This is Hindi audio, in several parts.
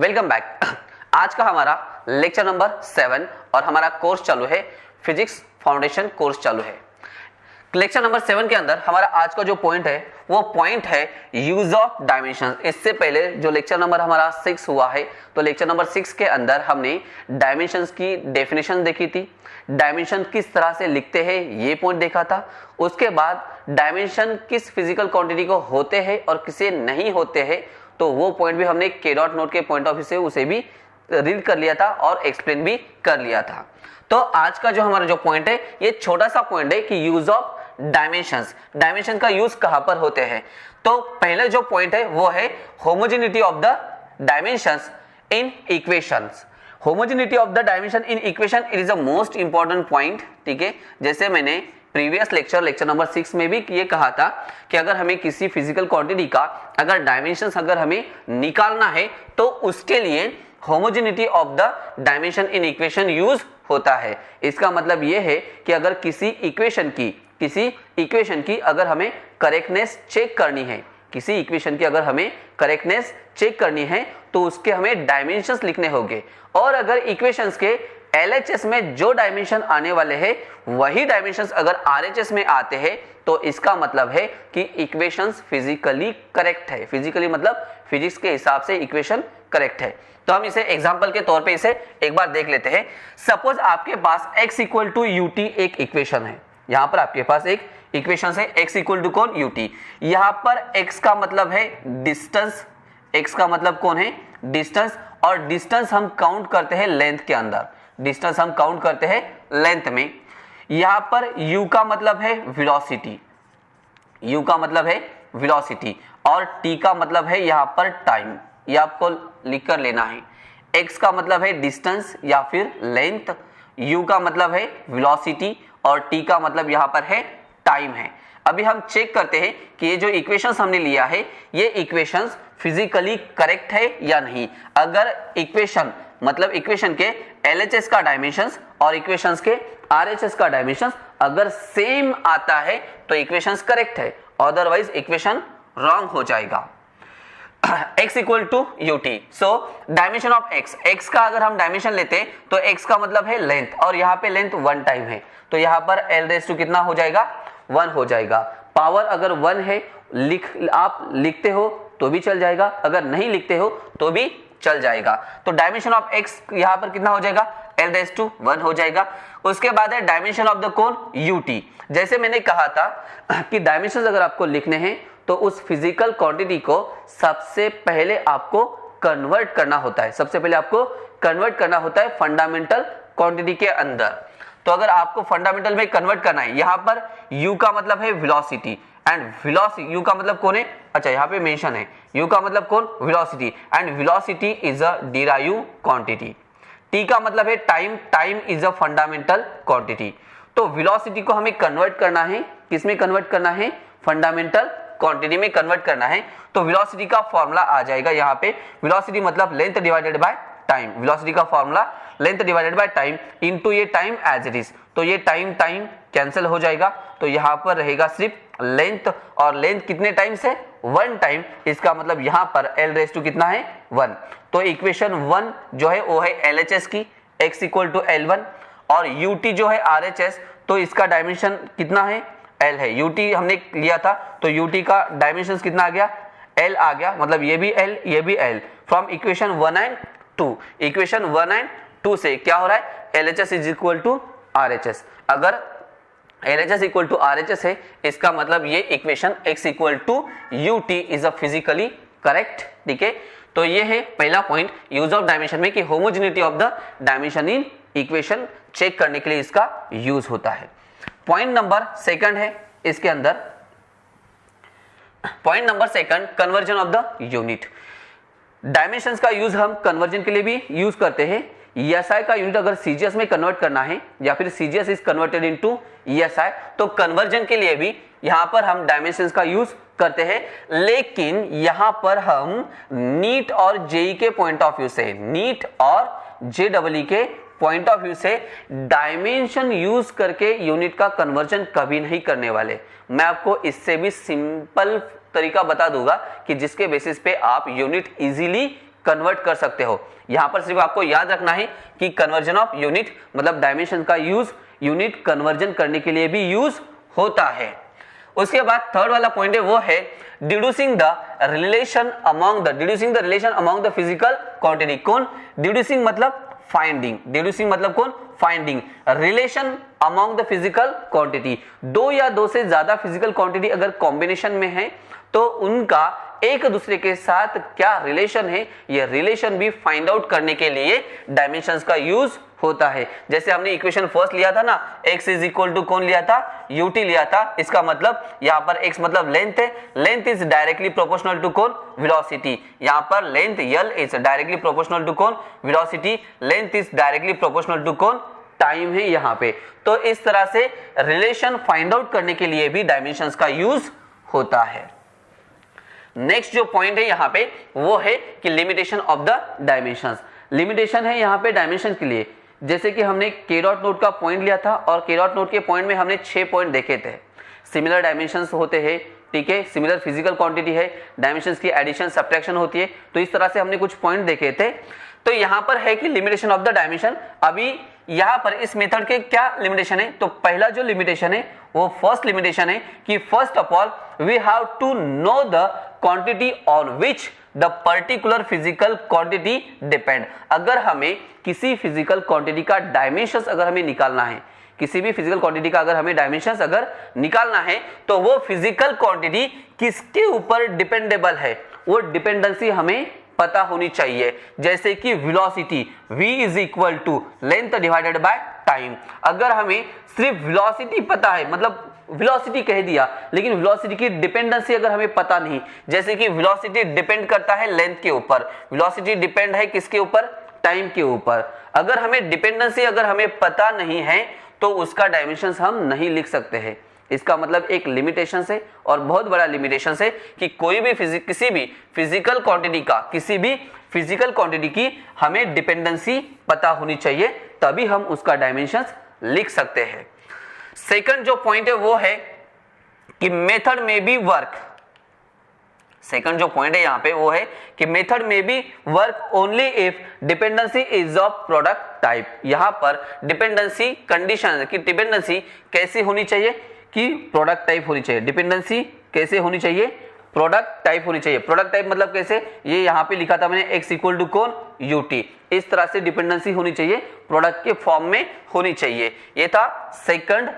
Welcome back. आज का हमारा लेक्चर नंबर 7 और हमारा कोर्स चालू है, फिजिक्स फाउंडेशन कोर्स चालू है। लेक्चर नंबर 7 के अंदर हमारा आज का जो पॉइंट है वो पॉइंट है यूज ऑफ डायमेंशन। इससे पहले जो लेक्चर नंबर हमारा 6 हुआ है, तो लेक्चर नंबर 6 के अंदर हमने डायमेंशंस की डेफिनेशन देखी थी, डायमेंशन किस तरह से लिखते हैं ये पॉइंट देखा था। उसके बाद डायमेंशन किस फिजिकल क्वांटिटी को होते हैं और किसे नहीं होते हैं, तो वो पॉइंट भी हमने के डॉट नोट के पॉइंट ऑफ व्यू से उसे भी रीड कर लिया था और एक्सप्लेन भी कर लिया था। तो आज का जो हमारा जो पॉइंट है ये छोटा सा पॉइंट है कि यूज ऑफ डायमेंशंस, डायमेंशन का यूज कहां पर होते हैं। तो पहले जो पॉइंट है वो है homogeneity of the dimensions in equations. Homogeneity of the dimension in equation it is a most important point. ठीक है, जैसे मैंने प्रीवियस लेक्चर नंबर 6 में भी ये कहा था कि अगर हमें किसी फिजिकल क्वांटिटी का अगर डायमेंशंस अगर हमें निकालना है तो उसके लिए homogeneity of the dimension in equation use होता है। इसका मतलब ये है कि अगर किसी इक्वेशन की अगर हमें करेक्टनेस चेक करनी है, किसी इक्वेशन की अगर हमें करेक्टनेस चेक करनी है तो उसके हमें डायमेंशंस लिखने होंगे, और अगर इक्वेशंस के LHS में जो डायमेंशन आने वाले हैं वही डायमेंशंस अगर RHS में आते हैं तो इसका मतलब है कि इक्वेशंस फिजिकली करेक्ट है। फिजिकली मतलब फिजिक्स के हिसाब से इक्वेशन करेक्ट है। तो हम इसे एग्जांपल के तौर पे इसे एक बार देख लेते हैं। सपोज आपके पास x इक्वल टू ut एक इक्वेशन है। यहां पर आपके पास एक इक्वेशन है x इक्वल टू कौन, ut। यहां पर x का मतलब है डिस्टेंस, x का मतलब कौन है, डिस्टेंस, और डिस्टेंस हम काउंट करते हैं लेंथ के अंदर, डिस्टेंस हम काउंट करते हैं लेंथ में। यहां पर u का मतलब है वेलोसिटी, u का मतलब है वेलोसिटी, और t का मतलब है यहां पर टाइम, ये आपको लिख कर लेना है। x का मतलब है डिस्टेंस या फिर लेंथ, u का मतलब है वेलोसिटी और t का मतलब यहां पर है टाइम है। अभी हम चेक करते हैं कि ये जो इक्वेशंस हमने लिया है ये इक्वेशंस फिजिकली करेक्ट है या नहीं। अगर इक्वेशन मतलब इक्वेशन के LHS का डायमेंशंस और इक्वेशंस के RHS का डायमेंशंस अगर सेम आता है तो इक्वेशंस करेक्ट है, अदरवाइज इक्वेशन रॉन्ग हो जाएगा। x equal to ut, so dimension of x का अगर हम डायमेंशन लेते हैं तो x का मतलब है लेंथ, और यहाँ पे लेंथ 1 टाइम है, तो यहाँ पर l रेज़ टू कितना हो जाएगा, 1 हो जाएगा। पावर अगर 1 है, आप लिखते हो तो भी चल जाएगा, अगर नहीं लिखते हो तो भी चल जाएगा। तो डायमेंशन ऑफ x यहाँ पर कितना हो जाएगा, l रेज़ टू 1 हो जाएगा। उसके बाद है डायमेंशन ऑफ द कौन, ut। जैसे मैंने कहा था कि डायमेंशन अगर आपको लिखने हैं तो उस फिजिकल क्वांटिटी को सबसे पहले आपको कन्वर्ट करना होता है, सबसे पहले आपको कन्वर्ट करना होता है फंडामेंटल क्वांटिटी के अंदर। तो अगर आपको फंडामेंटल में कन्वर्ट करना है, यहां पर u का मतलब है वेलोसिटी, एंड वेलोसिटी u का मतलब कौन है, अच्छा यहां पे मेंशन है, u का मतलब कौन, velocity, and velocity is a derive quantity. t का मतलब है time, time is a fundamental quantity. तो वेलोसिटी को हमें कन्वर्ट करना है, किसमें कन्वर्ट करना है, फंडामेंटल क्वांटिटी में कन्वर्ट करना है। तो वेलोसिटी का फॉर्मूला आ जाएगा यहाँ पे, वेलोसिटी मतलब length divided by time, velocity का formula length divided by time into ये टाइम एज इट इज। तो ये टाइम टाइम कैंसिल हो जाएगा, तो यहाँ पर रहेगा सिर्फ लेंथ, और लेंथ कितने टाइम से, 1 टाइम। इसका मतलब यहाँ पर l रेज़ टू कितना है, 1। तो इक्वेशन 1 जो है वो है LHS की, x इक्वल टू L1, और ut जो है RHS, तो इसका डायमेंशन कितना है, l है। ut हमने लिया था तो ut का डायमेंशन कितना आ गया, l आ गया, मतलब ये भी l ये भी l। From equation 1 and 2, equation 1 and 2 से क्या हो रहा है, LHS is equal to RHS। अगर LHS इक्वल टू RHS है इसका मतलब ये equation x equal to ut is a physically correct. ठीक है, तो ये है पहला पॉइंट यूज ऑफ डायमेंशन में कि homogeneity of the dimension in equation check करने के लिए इसका यूज होता है। पॉइंट नंबर 2 है इसके अंदर, point number 2 conversion of the unit. Dimensions का यूज हम कन्वर्जन के लिए भी यूज करते हैं। ESI का यूनिट अगर CGS में कन्वर्ट करना है या फिर CGS is converted into ESI, तो कन्वर्जन के लिए भी यहां पर हम डायमेंशंस का यूज करते हैं। लेकिन यहां पर हम नीट और जेई के पॉइंट ऑफ व्यू से, नीट और JEE के पॉइंट ऑफ व्यू से डायमेंशन यूज करके यूनिट का कन्वर्जन कभी नहीं करने वाले। मैं आपको इससे भी सिंपल तरीका बता दूंगा कि जिसके बेसिस पे आप यूनिट इजीली कन्वर्ट कर सकते हो। यहां पर सिर्फ आपको याद रखना है कि कन्वर्जन ऑफ यूनिट मतलब डायमेंशन का यूज यूनिट कन्वर्जन करने के लिए भी यूज होता है। उसके बाद थर्ड वाला पॉइंट है वो है deducing the relation among the physical quantity. कौन डिड्यूसिंग मतलब फाइंडिंग, डिड्यूसिंग मतलब कौन finding, relation among the physical quantity. दो या दो से ज्यादा फिजिकल क्वांटिटी अगर कॉम्बिनेशन में है तो उनका एक दूसरे के साथ क्या रिलेशन है, ये रिलेशन भी फाइंड आउट करने के लिए डायमेंशंस का यूज होता है। जैसे हमने इक्वेशन फर्स्ट लिया था ना, x इज इक्वल टू कौन लिया था, ut लिया था। इसका मतलब यहाँ पर x मतलब लेंथ है, length is directly proportional to कौन वेलोसिटी। यहाँ पर length l is directly proportional to कौन velocity, length is directly proportional to कौन टाइम है यहाँ पे। तो इस तरह से रिलेशन फाइंड आउट करने के लिए भी डायमेंशंस का यूज होता है। नेक्स्ट जो पॉइंट है यहाँ पे वो है कि limitation of the dimensions. Limitation है यहाँ पे डायमेंशन के लिए, जैसे कि हमने के डॉट नोट का पॉइंट लिया था और के डॉट नोट के पॉइंट में हमने 6 पॉइंट देखे थे। सिमिलर डायमेंशंस होते हैं, ठीक है, सिमिलर फिजिकल क्वांटिटी है, डायमेंशंस की एडिशन सब्ट्रैक्शन होती है, तो इस तरह से हमने कुछ पॉइंट देखे थे। तो यहाँ पर है कि लिमिटेशन ऑफ द डायमेंशन। अभी यहाँ पर इस मेथड के क्या लिमिटेशन है, तो पहला जो लिमिटेशन है वो फर्स्ट लिमिटेशन है कि first of all we have to know the quantity on which the particular physical quantity depend. अगर हमें किसी फिजिकल क्वांटिटी का डायमेंशंस अगर हमें निकालना है, किसी भी फिजिकल क्वांटिटी का अगर हमें डायमेंशंस अगर निकालना है तो वो फिजिकल क्वांटिटी किसके ऊपर डिपेंडेबल है, वो डिपेंडेंसी हमें पता होनी चाहिए। जैसे कि velocity v is equal to length divided by time. अगर हमें सिर्फ वेलोसिटी पता है, मतलब वेलोसिटी कह दिया, लेकिन वेलोसिटी की डिपेंडेंसी अगर हमें पता नहीं, जैसे कि वेलोसिटी डिपेंड करता है लेंथ के ऊपर, वेलोसिटी डिपेंड है किसके ऊपर, टाइम के ऊपर। अगर हमें डिपेंडेंसी अगर हमें पता नहीं है तो उसका डायमेंशंस हम नहीं लिख सकते हैं। इसका मतलब एक लिमिटेशन है और बहुत बड़ा लिमिटेशन है कि कोई भी किसी भी फिजिकल क्वांटिटी का, किसी भी फिजिकल क्वांटिटी की हमें डिपेंडेंसी पता होनी चाहिए, तभी हम उसका डायमेंशंस लिख सकते हैं। सेकंड जो पॉइंट है वो है कि मेथड में भी वर्क। सेकंड जो पॉइंट है यहाँ पे वो है कि मेथड में भी work only if dependency is of product type. यहाँ पर डिपेंडेंसी कंडीशन कि डिपेंडेंसी कैसी होनी चाहिए कि प्रोडक्ट टाइप होनी चाहिए। डिपेंडेंसी कैसे होनी चाहिए, प्रोडक्ट टाइप होनी चाहिए। प्रोडक्ट टाइप मतलब कैसे, ये यहाँ पे लिखा था मैंने x इक्वल टू कौन ut। इस तरह से डिपेंडेंसी होनी चाहिए, प्रोडक्ट के फॉर्म में होनी चाहिए। ये था सेकंड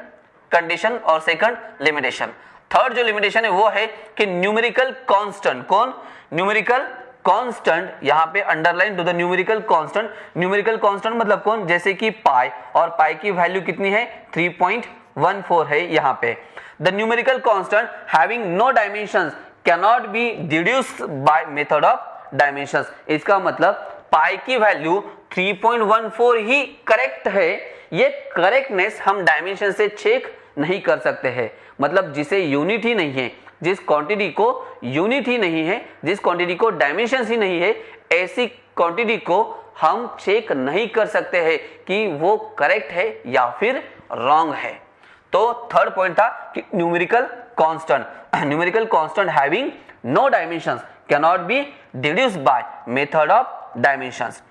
कंडीशन और सेकंड लिमिटेशन। थर्ड जो लिमिटेशन है वो है कि न्यूमेरिकल कांस्टेंट। कौन, न्यूमेरिकल कांस्टेंट। यहाँ पे underline to the numerical constant. Numerical constant मतलब कौन, जैसे कि पाई, और पाई की वैल्यू कितनी है 3.14 है यहाँ पे। The numerical constant having no dimensions cannot be deduced by method of dimensions. इसका मतलब पाई की वैल्यू 3.14 ही करेक्ट है। ये करेक्टनेस हम डायमेंशन से चेक नहीं कर सकते हैं। मतलब जिसे यूनिट ही नहीं है, जिस क्वांटिटी को यूनिट ही नहीं है, जिस क्वांटिटी को डायमेंशन ही नहीं है, ऐसी क्वांटिटी को हम चेक नहीं कर सकते हैं कि वो करेक्ट है या फिर रॉन्ग है। तो थर्ड पॉइंट था कि numerical constant having no dimensions can not be deduced by method of dimensions.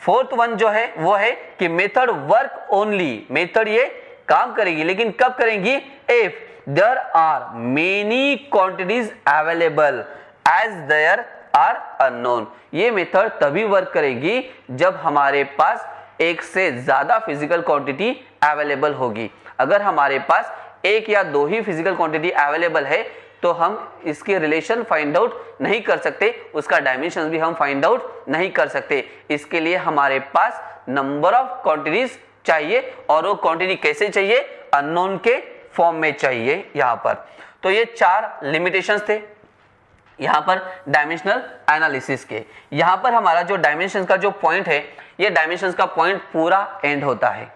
Fourth one जो है वो है कि मेथड वर्क ओनली। मेथड ये काम करेगी, लेकिन कब करेंगी, if there are many quantities available as there are unknown. ये मेथड तभी वर्क करेगी जब हमारे पास एक से ज्यादा फिजिकल क्वांटिटी अवेलेबल होगी। अगर हमारे पास एक या दो ही फिजिकल क्वांटिटी अवेलेबल है तो हम इसके रिलेशन फाइंड आउट नहीं कर सकते, उसका डायमेंशन भी हम फाइंड आउट नहीं कर सकते। इसके लिए हमारे पास नंबर ऑफ क्वांटिटीज चाहिए, और वो क्वांटिटी कैसे चाहिए, अननोन के फॉर्म में चाहिए यहाँ पर। तो ये 4 लिमिटेशंस थे यहाँ पर डायमेंशनल एनालिसिस के। यहाँ पर हमारा जो डायमेंशन का जो पॉइंट है, ये डायमेंशन का पॉइंट पूरा एंड होता है।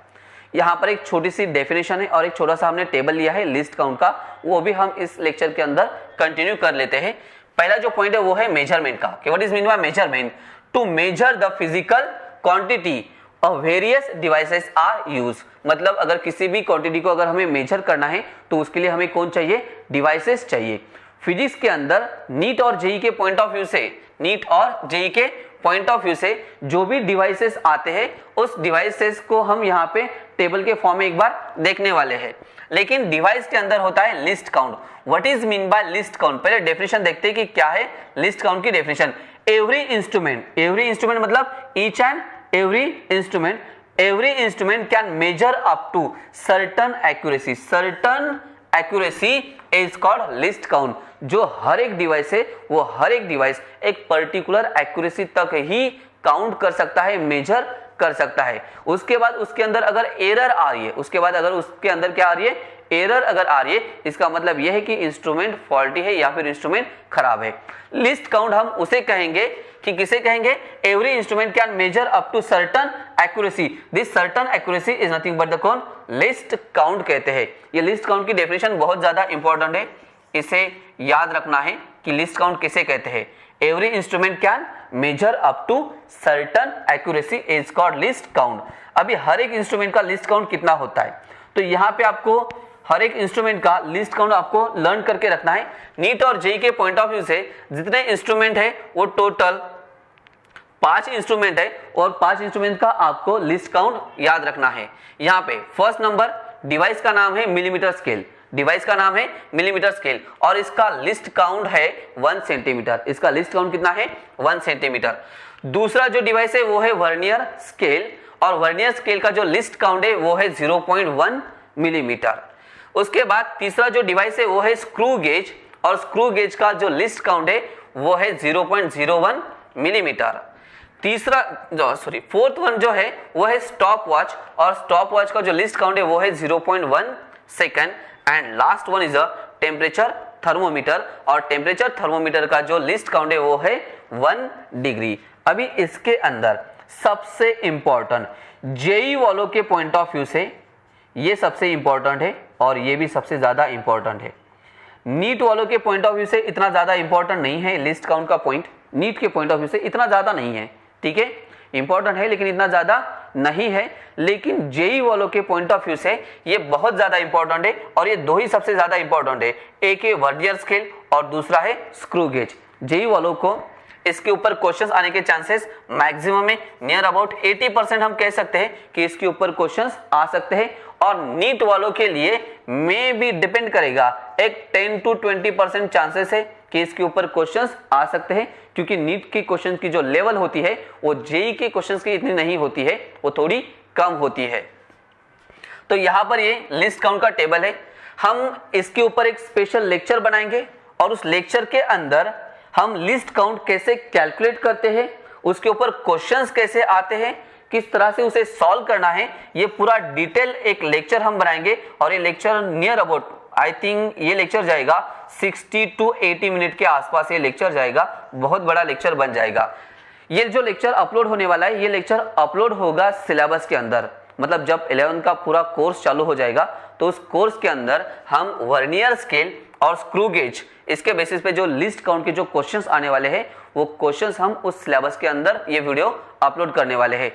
यहाँ पर एक छोटी सी डेफिनेशन है और एक छोटा सा हमने टेबल लिया है लिस्ट काउंट का, वो भी हम इस लेक्चर के अंदर कंटिन्यू कर लेते हैं। पहला जो पॉइंट है वो है मेजरमेंट का, कि what is mean by measurement, to measure the physical quantity of various devices are use. मतलब अगर किसी भी क्वांटिटी को अगर हमें मेजर करना है तो उसके लिए हमें कौन चाहिए, डिवाइसेस चाहिए। फिजिक्स के अंदर नीट और जेई के पॉइंट ऑफ व्यू से, नीट और जेई के पॉइंट ऑफ व्यू से जो भी डिवाइसेस आते हैं उस डिवाइसेस को हम यहाँ पे टेबल के फॉर्म में एक बार देखने वाले हैं। लेकिन डिवाइस के अंदर होता है least count. What is mean by least count? पहले डेफिनेशन देखते हैं कि क्या है लिस्ट काउंट की डेफिनेशन। एवरी इंस्ट्रूमेंट मतलब each and every instrument can measure up to certain accuracy is called least count. जो हर एक डिवाइस है वो हर एक डिवाइस एक पर्टिकुलर एक्यूरेसी तक ही काउंट कर सकता है, मेजर कर सकता है। उसके बाद उसके अंदर अगर एरर आ रही है, उसके बाद अगर उसके अंदर क्या आ रही है, एरर अगर आ रही है, इसका मतलब यह है कि इंस्ट्रूमेंट फॉल्टी है या फिर इंस्ट्रूमेंट खराब है। लिस्ट काउंट हम उसे कहेंगे कि किसे कहेंगे? Every instrument can measure up to certain accuracy. This certain accuracy is nothing but the कौन? लिस्ट काउंट कहते हैं। ये लिस्ट काउंट की डेफिनेशन बहुत ज्यादा इंपॉर्टेंट है, इसे याद रखना है कि लिस्ट काउंट किसे कहते हैं। Every instrument can measure up to certain accuracy is called least count. अभी हर एक इंस्ट्रूमेंट का लिस्ट काउंट कितना होता है, तो यहाँ पे आपको हर एक इंस्ट्रूमेंट का लिस्ट काउंट आपको लर्न करके रखना है। नीट और जेईई के पॉइंट ऑफ व्यू से जितने इंस्ट्रूमेंट है वो टोटल 5 इंस्ट्रूमेंट है और 5 इंस्ट्रूमेंट का आपको लिस्ट काउंट याद रखना है। यहाँ पे फर्स्ट नंबर डिवाइस का नाम है मिलीमीटर स्केल, डिवाइस का नाम है मिलीमीटर स्केल और इसका लिस्ट काउंट है 1 सेंटीमीटर। इसका लिस्ट काउंट कितना है? 1 सेंटीमीटर। दूसरा जो डिवाइस है वो है वर्नियर स्केल और वर्नियर स्केल का जो लिस्ट काउंट है वो है 0.1 मिलीमीटर। उसके बाद तीसरा जो डिवाइस है वो है स्क्रू गेज और स्क्रू गेज का जो लिस्ट काउंट है वो है 0.01 मिलीमीटर। फोर्थ वन जो है वो है स्टॉप वॉच और स्टॉप वॉच का जो लिस्ट काउंट है वो है 0.1 second. And last one is a temperature thermometer और टेम्परेचर थर्मोमीटर का जो लिस्ट काउंट है वो है 1 डिग्री। अभी इसके अंदर सबसे इंपॉर्टेंट जेईई वालों के पॉइंट ऑफ व्यू से ये सबसे इंपॉर्टेंट है और ये भी सबसे ज्यादा इंपॉर्टेंट है। नीट वालों के पॉइंट ऑफ व्यू से इतना ज्यादा इंपॉर्टेंट नहीं है लिस्ट काउंट का पॉइंट, नीट के पॉइंट ऑफ व्यू से इतना ज्यादा नहीं है, ठीक है, इंपॉर्टेंट है लेकिन इतना ज्यादा नहीं है। लेकिन जेईई वालों के पॉइंट ऑफ व्यू से ये बहुत ज्यादा इंपॉर्टेंट है और ये दो ही सबसे ज्यादा इंपॉर्टेंट है, एक है वर्नियर स्केल और दूसरा है स्क्रू गेज। जेईई वालों को इसके ऊपर क्वेश्चंस आने के चांसेस मैक्सिमम है, नियर अबाउट 80% हम कह सकते हैं कि इसके ऊपर क्वेश्चंस आ सकते हैं। और नीट वालों के लिए मे भी डिपेंड करेगा, एक 10 to 20% चांसेस है कि इसके ऊपर क्वेश्चंस आ सकते हैं, क्योंकि नीट के क्वेश्चंस की जो लेवल होती है वो जेईई के क्वेश्चंस की इतनी नहीं होती है, वो थोड़ी कम होती है। तो यहाँ पर ये लिस्ट काउंट का टेबल है, हम इसके ऊपर एक स्पेशल लेक्चर बनाएंगे और उस लेक्चर के अंदर हम लिस्ट काउंट कैसे कैलकुलेट करते हैं, उसके ऊपर क्वेश्चंस कैसे आते हैं, किस तरह से उसे सॉल्व करना है, ये पूरा डिटेल एक लेक्चर हम बनाएंगे। और ये lecture near about I think ये लेक्चर जाएगा 60 to 80 मिनट के आसपास, ये लेक्चर जाएगा, बहुत बड़ा लेक्चर बन जाएगा। ये जो लेक्चर अपलोड होने वाला है ये लेक्चर अपलोड होगा सिलेबस के अंदर, मतलब जब 11 का पूरा कोर्स चालू हो जाएगा तो उस कोर्स के अंदर हम वर्नियर स्केल और स्क्रू गेज इसके बेसिस पे जो लिस्ट काउंट के जो क्वेश्चंस आने वाले हैं वो क्वेश्चंस हम उस सिलेबस के अंदर ये वीडियो अपलोड करने वाले हैं।